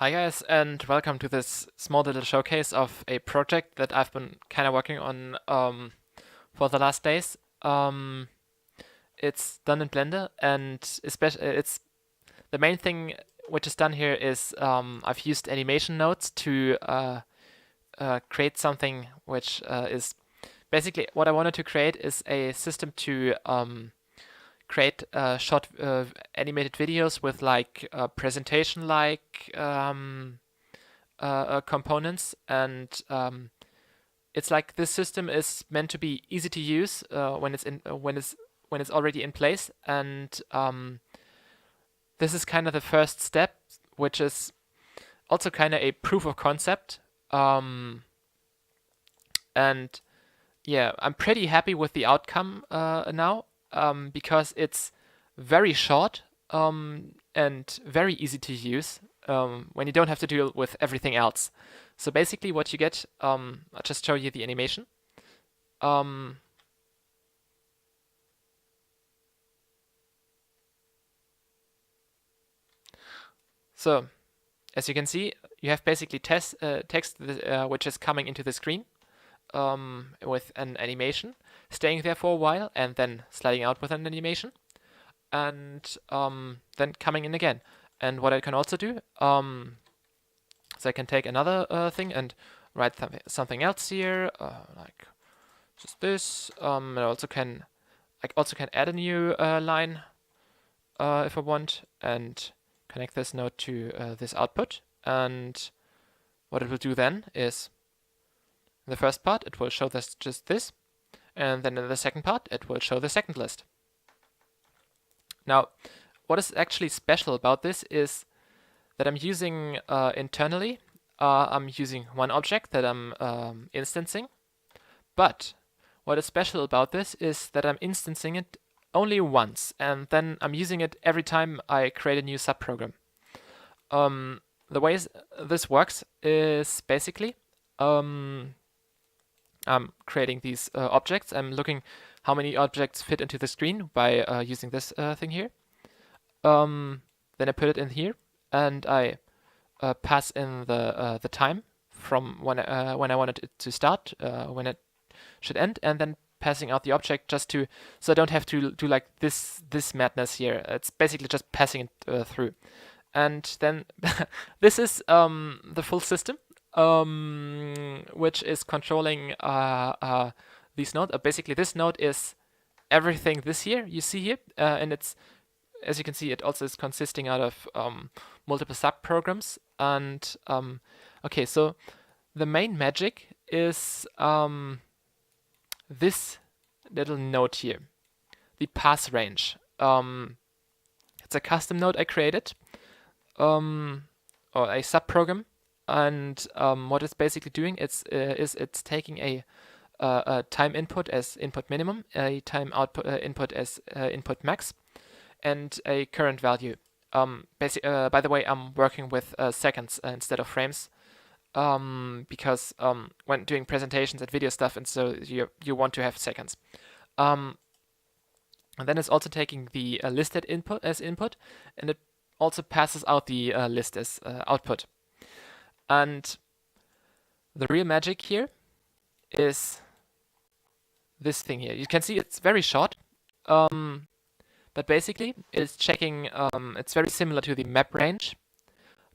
Hi guys, and welcome to this small little showcase of a project that I've been kind of working on for the last days. It's done in Blender, and especially it's the main thing which is done here is I've used animation nodes to create something which is basically what I wanted to create is a system to create short animated videos with like presentation-like components, and it's like this system is meant to be easy to use when it's already in place, and this is kind of the first step, which is also kind of a proof of concept. And yeah, I'm pretty happy with the outcome now, because it's very short and very easy to use when you don't have to deal with everything else. So basically, what you get, I'll just show you the animation. Um, so as you can see, you have basically text which is coming into the screen with an animation, staying there for a while, and then sliding out with an animation, and then coming in again. And what I can also do, so I can take another thing and write something else here, like just this. I also can add a new line if I want, and connect this node to this output. And what it will do then is, in the first part, it will show this just this, and then in the second part, it will show the second list. Now, what is actually special about this is that I'm using internally, I'm using one object that I'm instancing, but what is special about this is that I'm instancing it only once, and then I'm using it every time I create a new subprogram. The way this works is basically I'm creating these objects. I'm looking how many objects fit into the screen by using this thing here. Then I put it in here, and I pass in the time from when I wanted it to start, when it should end, and then passing out the object just to, so I don't have to do like this madness here. It's basically just passing it through, and then this is the full system, which is controlling these nodes. Basically, this node is everything this here you see here, and it's, as you can see, it also is consisting out of multiple subprograms. And okay, so the main magic is this little node here, the pass range. It's a custom node I created, or a subprogram, and what it's basically doing is it's taking a time input as input minimum, a time output input as input max, and a current value. By the way, I'm working with seconds instead of frames, because when doing presentations and video stuff, and so you want to have seconds. And then it's also taking the listed input as input, and it also passes out the list as output. And the real magic here is this thing here. You can see it's very short, but basically it's checking, it's very similar to the map range,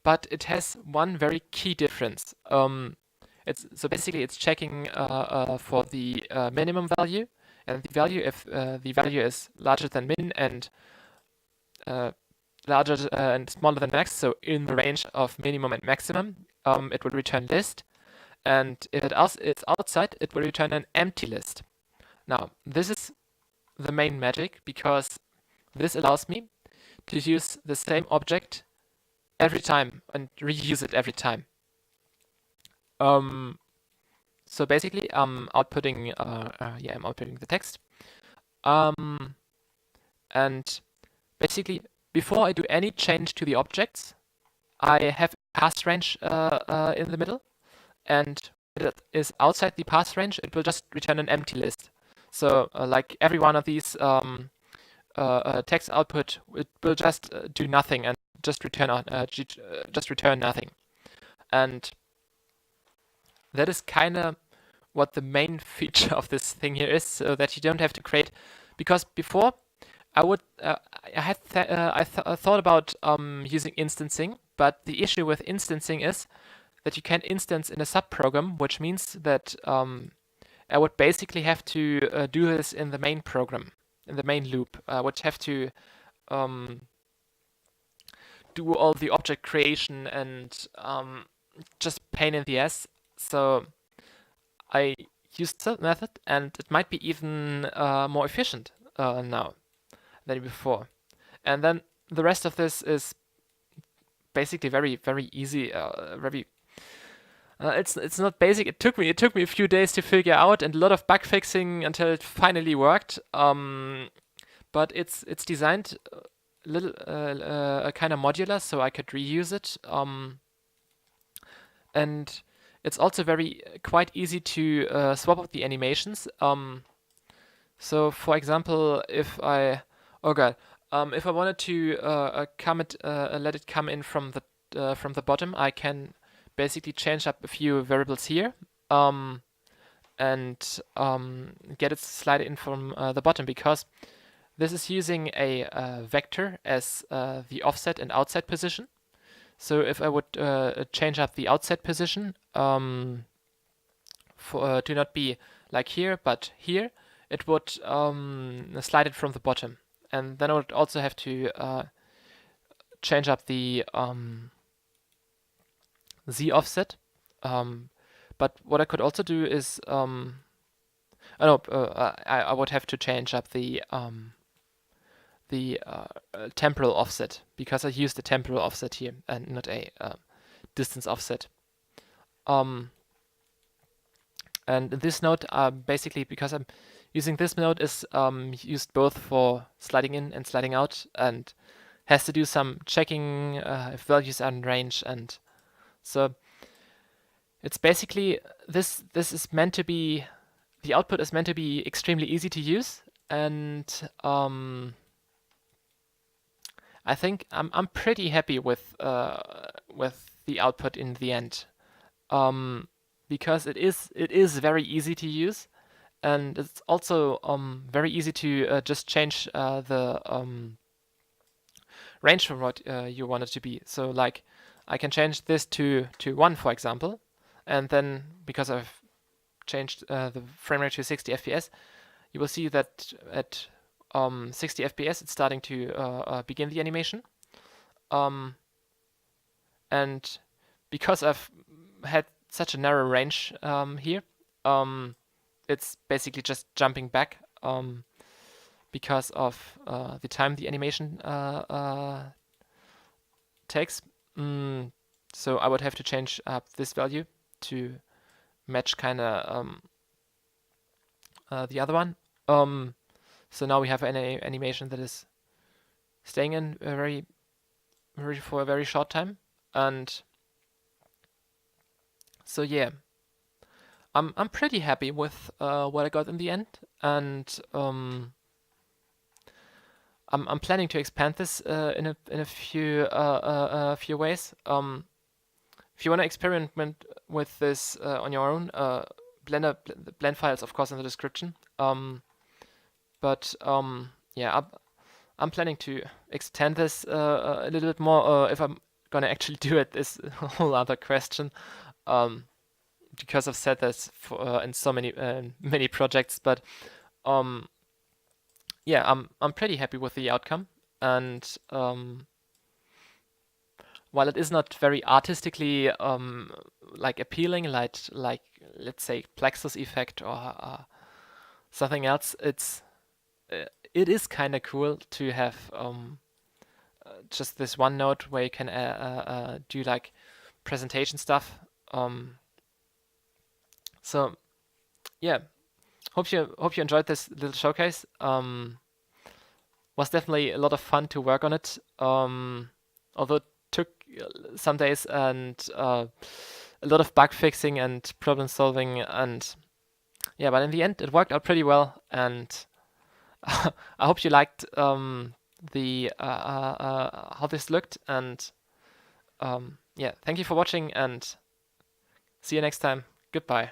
but it has one very key difference. So basically it's checking for the minimum value, and the value, if the value is larger than min and larger and smaller than max, so in the range of minimum and maximum, it will return list. And if it's outside, it will return an empty list. Now, this is the main magic, because this allows me to use the same object every time and reuse it every time. So basically, I'm outputting the text. And basically, before I do any change to the objects, I have a pass range in the middle, and if it is outside the pass range, it will just return an empty list. So like every one of these text output, it will just do nothing and just return nothing. And that is kind of what the main feature of this thing here is, so that you don't have to create. Because before, I thought about using instancing, but the issue with instancing is that you can't instance in a subprogram, which means that I would basically have to do this in the main program, in the main loop. I would have to do all the object creation and just pain in the ass. So I used that method, and it might be even more efficient now than before. And then the rest of this is basically very, very easy. It's not basic. It took me a few days to figure out, and a lot of bug fixing until it finally worked. But it's designed a little kind of modular, so I could reuse it. And it's also quite easy to swap out the animations. So for example, if I wanted to let it come in from the bottom, I can basically change up a few variables here and get it slide in from the bottom, because this is using a vector as the offset and outset position. So if I would change up the outset position to not be like here, but here, it would slide it from the bottom. And then I would also have to change up the Z offset. But what I could also do is, I would have to change up the temporal offset, because I used the temporal offset here and not a distance offset. And this node, basically, because I'm using this node, is used both for sliding in and sliding out, and has to do some checking if values are in range. And so it's basically, this is meant to be, the output is meant to be extremely easy to use, and I think I'm pretty happy with the output in the end, because it is very easy to use, and it's also very easy to just change the range from what you want it to be. So like, I can change this to 1, for example, and then because I've changed the frame rate to 60 FPS, you will see that at 60 FPS it's starting to begin the animation. And because I've had such a narrow range here, it's basically just jumping back because of the time the animation takes. So I would have to change up this value to match kind of the other one. So now we have an animation that is staying in for a very short time, and so yeah, I'm pretty happy with what I got in the end, and I'm planning to expand this in a few ways. If you want to experiment with this on your own, blend files, of course, in the description. But yeah, I'm planning to extend this a little bit more. If I'm gonna actually do it is a whole other question, because I've said this in so many projects. But yeah, I'm pretty happy with the outcome, and while it is not very artistically like appealing, like let's say Plexus effect or something else, it is kind of cool to have just this one node where you can do like presentation stuff. So yeah, hope you enjoyed this little showcase. Was definitely a lot of fun to work on it. Although it took some days and a lot of bug fixing and problem solving, and yeah, but in the end it worked out pretty well, and I hope you liked the how this looked, and yeah, thank you for watching, and see you next time. Goodbye.